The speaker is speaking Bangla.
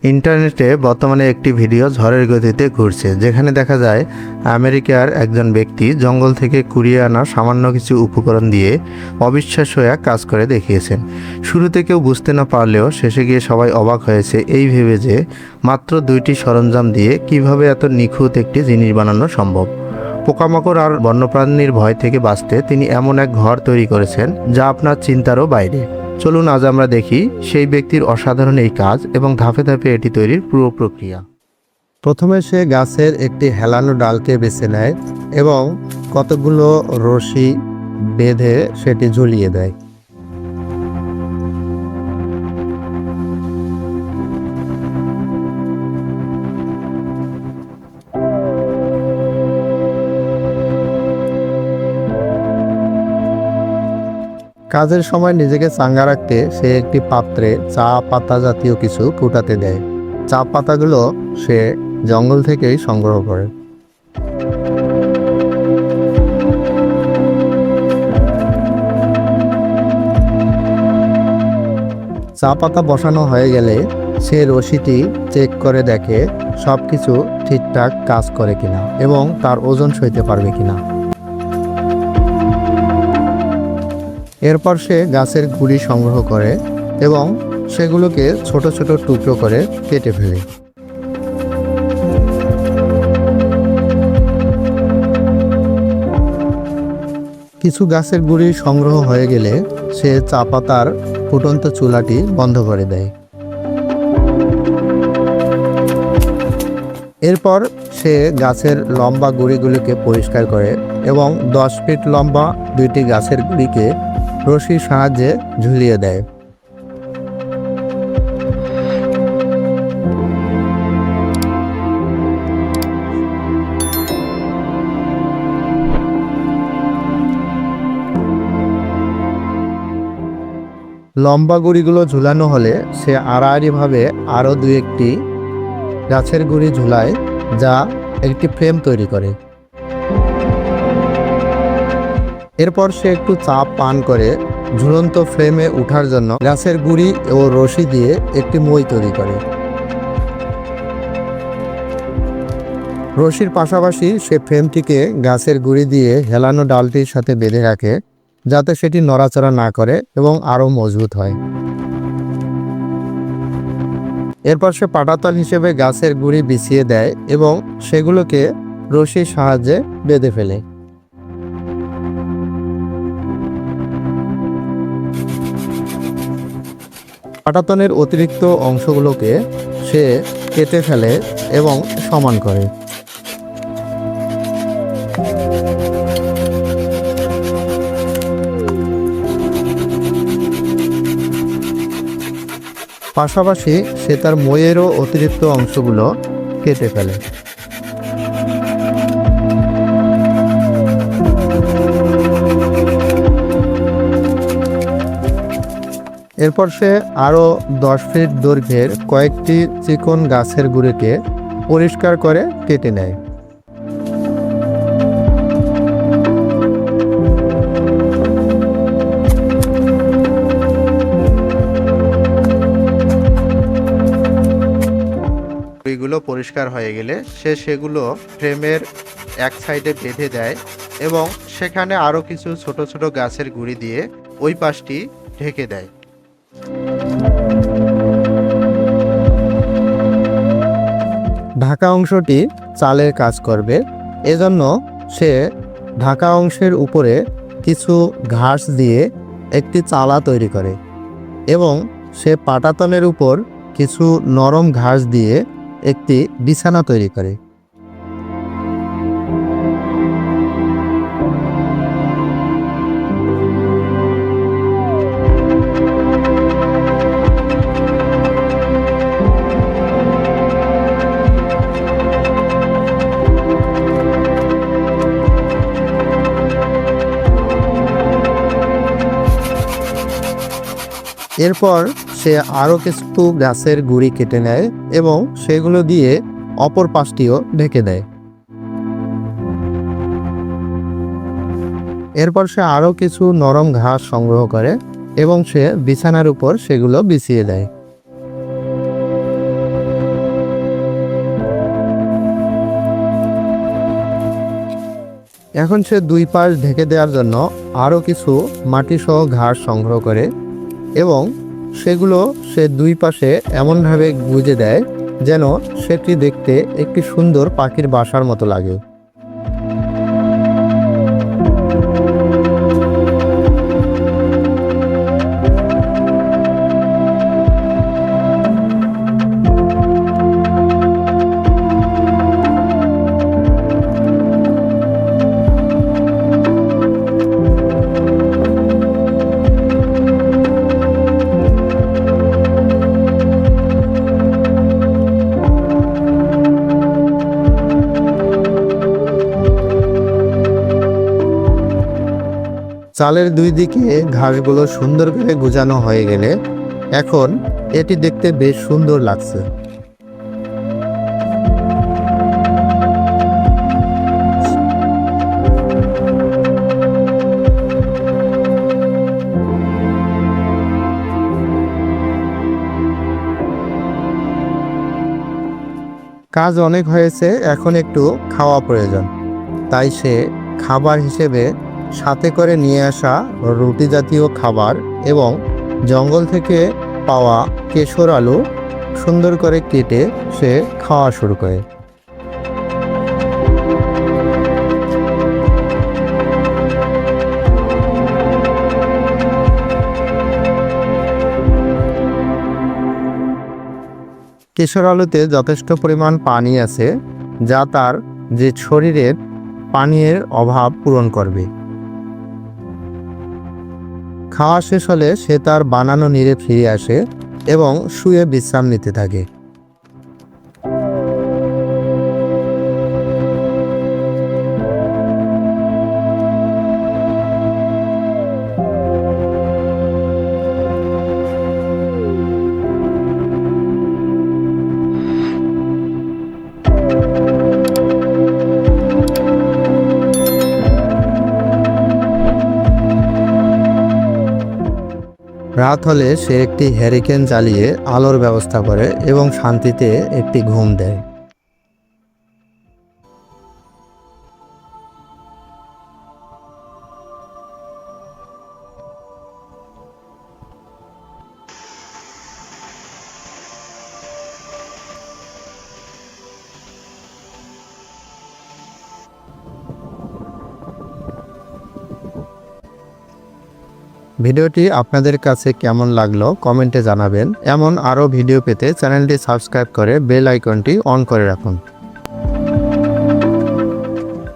ইন্টারনেটে বর্তমানে একটি ভিডিও ঝড়ের গতিতে ঘুরছে, যেখানে দেখা যায় আমেরিকার একজন ব্যক্তি জঙ্গল থেকে কুড়িয়ে আনা সামান্য কিছু উপকরণ দিয়ে অবিশ্বাস্য এক কাজ করে দেখিয়েছেন। শুরুতে কেউ বুঝতে না পারলেও শেষে গিয়ে সবাই অবাক হয়েছে এই ভেবে যে মাত্র 2টি সরঞ্জাম দিয়ে কিভাবে এত নিখুঁত একটি জিনিস বানানো সম্ভব। পোকামাকড় আর বন্যপ্রাণীর ভয় থেকে বাঁচতে তিনি এমন এক ঘর তৈরি করেছেন যা আপনার চিন্তারও বাইরে। চলুন আজ আমরা দেখি সেই ব্যক্তির অসাধারণ এই কাজ এবং ধাপে ধাপে এটি তৈরির পুরো প্রক্রিয়া। প্রথমে সে গাছের একটি হেলানো ডালকে বেছে নেয় এবং কতগুলো রশি বেঁধে সেটি ঝুলিয়ে দেয়। কাজের সময় নিজেকে চাঙ্গা রাখতে সে একটি পাত্রে চা পাতা জাতীয় কিছু ফুটাতে দেয়। চা পাতাগুলো সে জঙ্গল থেকেই সংগ্রহ করে। চা পাতা বসানো হয়ে গেলে সে রশিটি চেক করে দেখে সবকিছু ঠিকঠাক কাজ করে কিনা এবং তার ওজন সইতে পারবে কিনা। এরপর সে গাছের গুঁড়ি সংগ্রহ করে এবং সেগুলোকে ছোট ছোট টুকরো করে কেটে ফেলে। কিছু গাছের গুঁড়ি সংগ্রহ হয়ে গেলে সে চা পাতার ফুটন্ত চুলাটি বন্ধ করে দেয়। এরপর সে গাছের লম্বা গুঁড়িগুলিকে পরিষ্কার করে এবং 10 ফিট লম্বা 2টি গাছের গুঁড়িকে রশির সাহায্যে ঝুলিয়ে দেয়। লম্বা গুঁড়িগুলো ঝুলানো হলে সে আড়াআড়িভাবে আরও 2-1টি গাছের গুঁড়ি ঝুলায়, যা একটি ফ্রেম তৈরি করে। এরপর সে একটু চাপ পান করে ঝুলন্ত ফ্রেমে ওঠার জন্য গাছের গুঁড়ি ও রশি দিয়ে একটি মই তৈরি করে। রশির পাশাপাশি সে ফ্রেমটিকে গাছের গুঁড়ি দিয়ে হেলানো ডালটির সাথে বেঁধে রাখে, যাতে সেটি নড়াচড়া না করে এবং আরও মজবুত হয়। এরপর সে পাটাতল হিসেবে গাছের গুঁড়ি বিছিয়ে দেয় এবং সেগুলোকে রশির সাহায্যে বেঁধে ফেলে। পাটাতনের অতিরিক্ত অংশগুলোকে সে কেটে ফেলে এবং সমান করে। পাশাপাশি সে তার মইয়েরও অতিরিক্ত অংশগুলো কেটে ফেলে। এরপর সে আরও 10 ফিট দৈর্ঘ্যের কয়েকটি চিকন গাছের গুঁড়িকে পরিষ্কার করে কেটে নেয়। গুঁড়িগুলো পরিষ্কার হয়ে গেলে সে সেগুলো ফ্রেমের এক সাইডে বেঁধে দেয় এবং সেখানে আরও কিছু ছোট ছোট গাছের গুঁড়ি দিয়ে ওই পাশটি ঢেকে দেয়। ঢাকা অংশটি চালের কাজ করবে, এজন্য সে ঢাকা অংশের উপরে কিছু ঘাস দিয়ে একটি চালা তৈরি করে এবং সে পাটাতনের উপর কিছু নরম ঘাস দিয়ে একটি বিছানা তৈরি করে। এরপর সে আরও কিছু গাছের গুঁড়ি কেটে নেয় এবং সেগুলো দিয়ে অপর পাশটিও ঢেকে দেয়। এরপর সে আরও কিছু নরম ঘাস সংগ্রহ করে এবং সে বিছানার উপর সেগুলো বিছিয়ে দেয়। এখন সে দুই পাশ ঢেকে দেওয়ার জন্য আরও কিছু মাটিসহ ঘাস সংগ্রহ করে এবং সেগুলো সে দুই পাশে এমনভাবে গুঁজে দেয় যেন সেটি দেখতে একটি সুন্দর পাখির বাসার মতো লাগে। চালের দুই দিকে ঘাসগুলো সুন্দর করে গুজানো হয়ে গেলে এখন এটি দেখতে বেশ সুন্দর লাগছে। কাজ অনেক হয়েছে, এখন একটু খাওয়া প্রয়োজন। তাই সে খাবার হিসেবে সাথে করে নিয়ে আসা রুটি জাতীয় খাবার এবং জঙ্গল থেকে পাওয়া কেশর আলু সুন্দর করে কেটে সে খাওয়া শুরু করে। কেশর আলুতে যথেষ্ট পরিমাণ পানি আছে, যা তার যে শরীরের পানির অভাব পূরণ করবে। খাওয়া শেষ হলে সে তার বানানো নিরে ফিরে আসে এবং শুয়ে বিশ্রাম নিতে থাকে। রাত হলে সে একটি হ্যারিকেন জ্বালিয়ে আলোর ব্যবস্থা করে এবং শান্তিতে একটি ঘুম দেয়। ভিডিওটি আপনাদের কাছে কেমন লাগলো কমেন্টে জানাবেন। এমন আরও ভিডিও পেতে চ্যানেলটি সাবস্ক্রাইব করে বেল আইকনটি অন করে রাখুন।